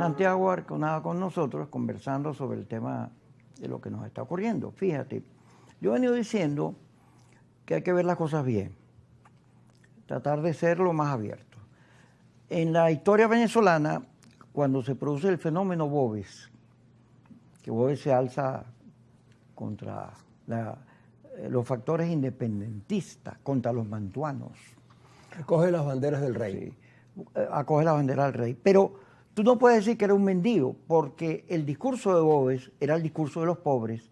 Santiago Arconada con nosotros conversando sobre el tema de lo que nos está ocurriendo. Fíjate, yo he venido diciendo que hay que ver las cosas bien, tratar de ser lo más abierto. En la historia venezolana, cuando se produce el fenómeno Boves, que Boves se alza contra los factores independentistas, contra los mantuanos. Recoge las banderas del rey. Sí, acoge la bandera del rey. Pero tú no puedes decir que era un mendigo, porque el discurso de Boves era el discurso de los pobres,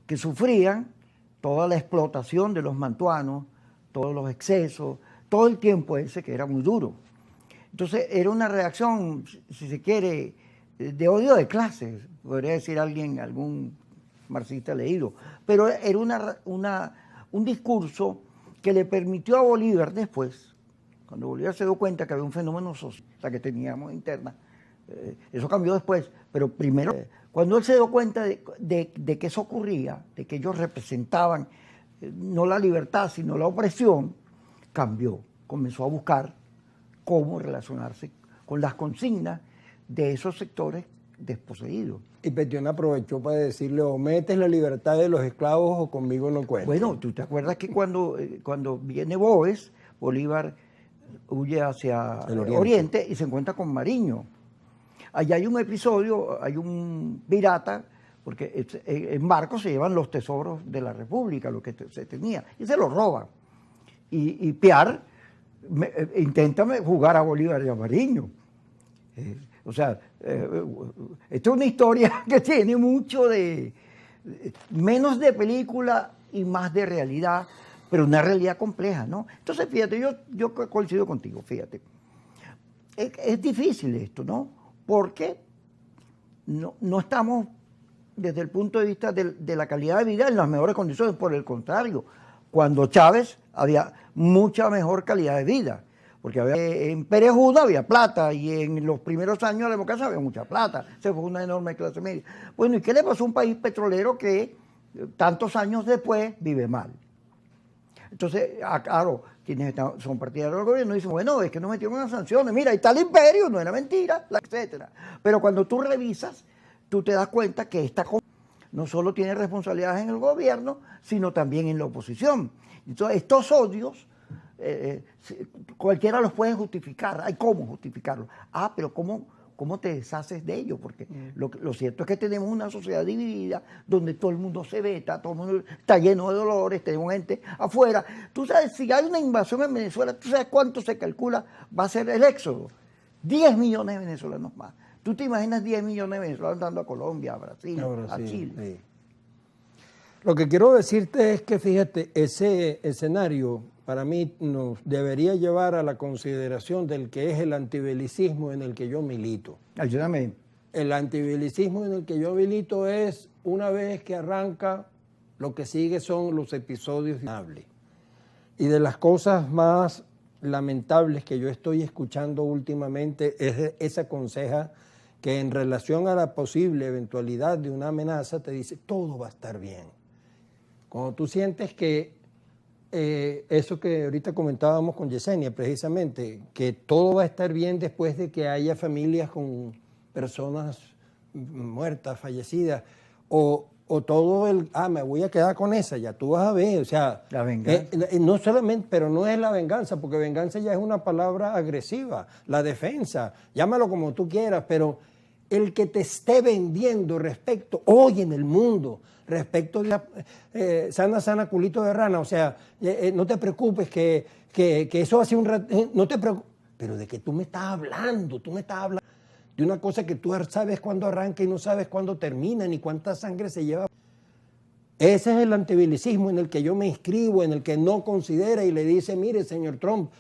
que sufrían toda la explotación de los mantuanos, todos los excesos, todo el tiempo ese que era muy duro. Entonces era una reacción, si se quiere, de odio de clases, podría decir alguien, algún marxista leído, pero era un discurso que le permitió a Bolívar después, cuando Bolívar se dio cuenta que había un fenómeno social, la que teníamos interna, eso cambió después, pero primero, cuando él se dio cuenta de que eso ocurría, de que ellos representaban no la libertad, sino la opresión, cambió, comenzó a buscar cómo relacionarse con las consignas de esos sectores desposeídos. Y Petión aprovechó para decirle, o metes la libertad de los esclavos o conmigo no cuentas. Bueno, ¿tú te acuerdas que cuando viene Boves, Bolívar huye hacia el oriente y se encuentra con Mariño? Allá hay un episodio, hay un pirata, porque en barco se llevan los tesoros de la República, lo que se tenía, y se los roban. Y Piar intenta jugar a Bolívar y a Mariño. Esta es una historia que tiene mucho menos de película y más de realidad, pero una realidad compleja, ¿no? Entonces, fíjate, yo coincido contigo, fíjate. Es difícil esto, ¿no? Porque no estamos, desde el punto de vista de la calidad de vida, en las mejores condiciones. Por el contrario, cuando Chávez había mucha mejor calidad de vida, porque en Perejuna había plata y en los primeros años de la democracia había mucha plata, se fue una enorme clase media. Bueno, ¿y qué le pasó a un país petrolero que tantos años después vive mal? Entonces, claro, quienes son partidarios del gobierno dicen, bueno, es que nos metieron unas sanciones, mira, ahí está el imperio, no era mentira, etcétera. Pero cuando tú revisas, tú te das cuenta que no solo tiene responsabilidades en el gobierno, sino también en la oposición. Entonces, estos odios, cualquiera los puede justificar. Hay cómo justificarlos. Pero ¿cómo te deshaces de ellos? Porque lo cierto es que tenemos una sociedad dividida donde todo el mundo se veta, todo el mundo está lleno de dolores, tenemos gente afuera. Tú sabes, si hay una invasión en Venezuela, ¿tú sabes cuánto se calcula va a ser el éxodo? 10 millones de venezolanos más. ¿Tú te imaginas 10 millones de venezolanos dando a Colombia, a Brasil, a Chile? Sí. Lo que quiero decirte es que, fíjate, ese escenario para mí nos debería llevar a la consideración del que es el antibelicismo en el que yo milito. Ayúdame. El antibelicismo en el que yo milito es, una vez que arranca, lo que sigue son los episodios lamentables. Y de las cosas más lamentables que yo estoy escuchando últimamente es esa conseja que en relación a la posible eventualidad de una amenaza te dice, todo va a estar bien. Cuando tú sientes que eso que ahorita comentábamos con Yesenia, precisamente, que todo va a estar bien después de que haya familias con personas muertas, fallecidas, o todo me voy a quedar con esa, ya tú vas a ver, o sea, la venganza. No solamente, pero no es la venganza, porque venganza ya es una palabra agresiva, la defensa, llámalo como tú quieras, pero el que te esté vendiendo respecto, hoy en el mundo, respecto de sana culito de rana, o sea, no te preocupes que eso hace un rato, no te preocupes, pero de que tú me estás hablando de una cosa que tú sabes cuándo arranca y no sabes cuándo termina, ni cuánta sangre se lleva. Ese es el antibelicismo en el que yo me inscribo, en el que no considera y le dice, mire, señor Trump,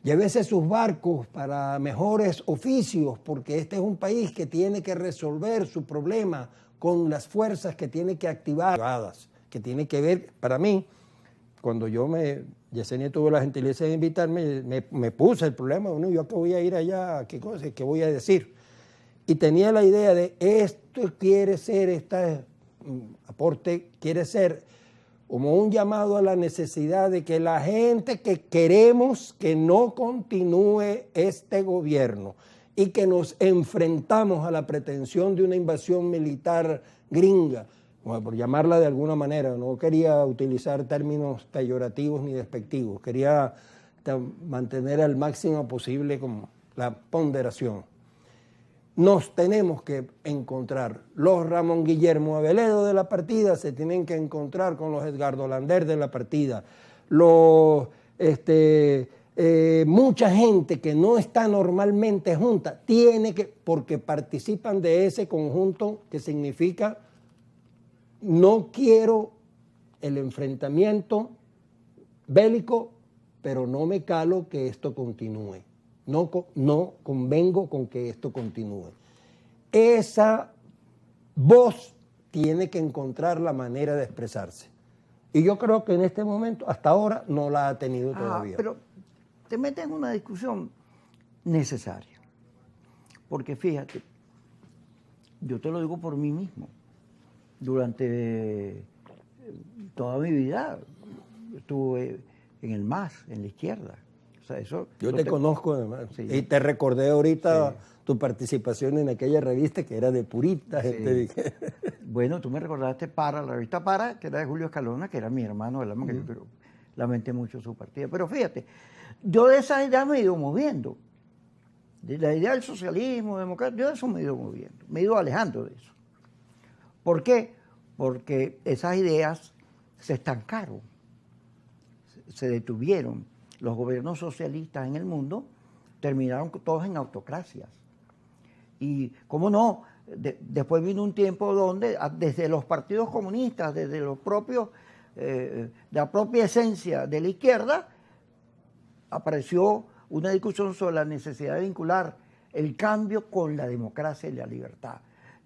llévese sus barcos para mejores oficios, porque este es un país que tiene que resolver su problema con las fuerzas que tiene que activar, que tiene que ver, para mí, cuando Yesenia tuvo la gentileza de invitarme, me puse el problema, bueno, yo que voy a ir allá, ¿qué cosa? ¿Qué voy a decir? Y tenía la idea de esto quiere ser, este aporte quiere ser como un llamado a la necesidad de que la gente que queremos que no continúe este gobierno y que nos enfrentamos a la pretensión de una invasión militar gringa, bueno, por llamarla de alguna manera, no quería utilizar términos peyorativos ni despectivos, quería mantener al máximo posible como la ponderación. Nos tenemos que encontrar. Los Ramón Guillermo Aveledo de la partida se tienen que encontrar con los Edgardo Lander de la partida. Mucha gente que no está normalmente junta tiene que, porque participan de ese conjunto que significa no quiero el enfrentamiento bélico, pero no me calo que esto continúe. No convengo con que esto continúe. Esa voz tiene que encontrar la manera de expresarse. Y yo creo que en este momento, hasta ahora, no la ha tenido todavía. Pero te metes en una discusión necesaria. Porque fíjate, yo te lo digo por mí mismo. Durante toda mi vida estuve en el MAS, en la izquierda. O sea, eso, yo te conozco además. Sí. Y te recordé ahorita tu participación en aquella revista que era de purita. Sí. Bueno, tú me recordaste la revista Para, que era de Julio Escalona, que era mi hermano, ¿verdad? Que yo lamenté mucho su partida. Pero fíjate, yo de esas ideas me he ido moviendo. De la idea del socialismo, democracia, yo de eso me he ido moviendo, me he ido alejando de eso. ¿Por qué? Porque esas ideas se estancaron, se detuvieron. Los gobiernos socialistas en el mundo terminaron todos en autocracias. Y, ¿cómo no? Después vino un tiempo donde, desde los partidos comunistas, desde los propios, la propia esencia de la izquierda, apareció una discusión sobre la necesidad de vincular el cambio con la democracia y la libertad.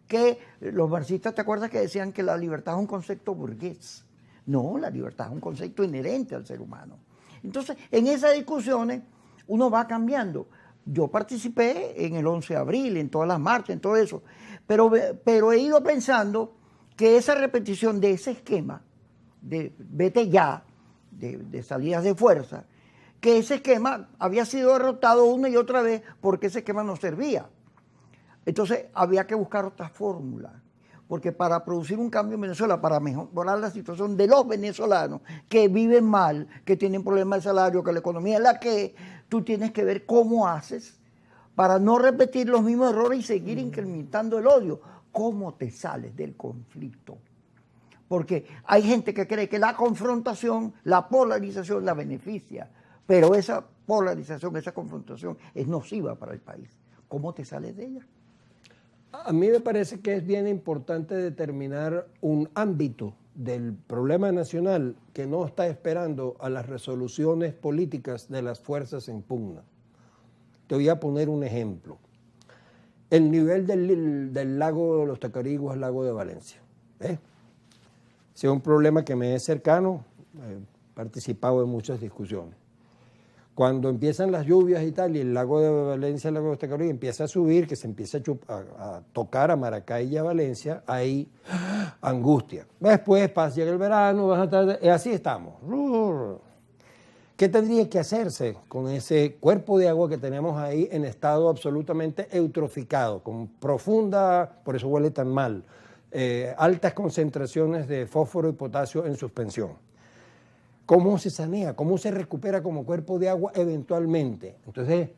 Que los marxistas, ¿te acuerdas que decían que la libertad es un concepto burgués? No, la libertad es un concepto inherente al ser humano. Entonces, en esas discusiones uno va cambiando. Yo participé en el 11 de abril, en todas las marchas, en todo eso, pero he ido pensando que esa repetición de ese esquema, de vete ya, de salidas de fuerza, que ese esquema había sido derrotado una y otra vez porque ese esquema no servía. Entonces, había que buscar otra fórmula. Porque para producir un cambio en Venezuela, para mejorar la situación de los venezolanos que viven mal, que tienen problemas de salario, que la economía es la que tú tienes que ver cómo haces para no repetir los mismos errores y seguir incrementando el odio. ¿Cómo te sales del conflicto? Porque hay gente que cree que la confrontación, la polarización la beneficia, pero esa polarización, esa confrontación es nociva para el país. ¿Cómo te sales de ella? A mí me parece que es bien importante determinar un ámbito del problema nacional que no está esperando a las resoluciones políticas de las fuerzas en pugna. Te voy a poner un ejemplo. El nivel del lago de los Tacarigües, el lago de Valencia. Ese es un problema que me es cercano, he participado en muchas discusiones. Cuando empiezan las lluvias y tal, y el lago de Valencia, el lago de Tacarigües empieza a subir, que se empieza a tocar a Maracay y a Valencia, hay angustia. Después llega el verano, y así estamos. ¿Qué tendría que hacerse con ese cuerpo de agua que tenemos ahí en estado absolutamente eutroficado, con profunda, por eso huele tan mal, altas concentraciones de fósforo y potasio en suspensión? ¿Cómo se sanea? ¿Cómo se recupera como cuerpo de agua eventualmente? Entonces,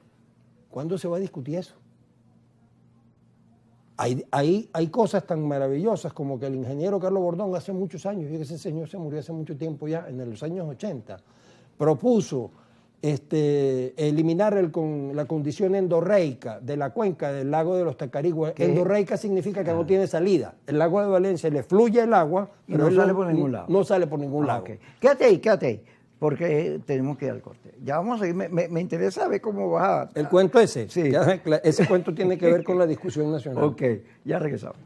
¿cuándo se va a discutir eso? Hay cosas tan maravillosas como que el ingeniero Carlos Bordón hace muchos años, y ese señor se murió hace mucho tiempo ya, en los años 80, propuso eliminar la condición endorreica de la cuenca del lago de los Tacarigües. Endorreica significa que no tiene salida. El lago de Valencia le fluye el agua, pero no sale por ningún lado. No sale por ningún lado. Okay. Quédate ahí, porque tenemos que ir al corte. Ya vamos a ir, me interesa ver cómo va. ¿El cuento ese? Sí. Ese cuento tiene que ver con la discusión nacional. Ok, ya regresamos.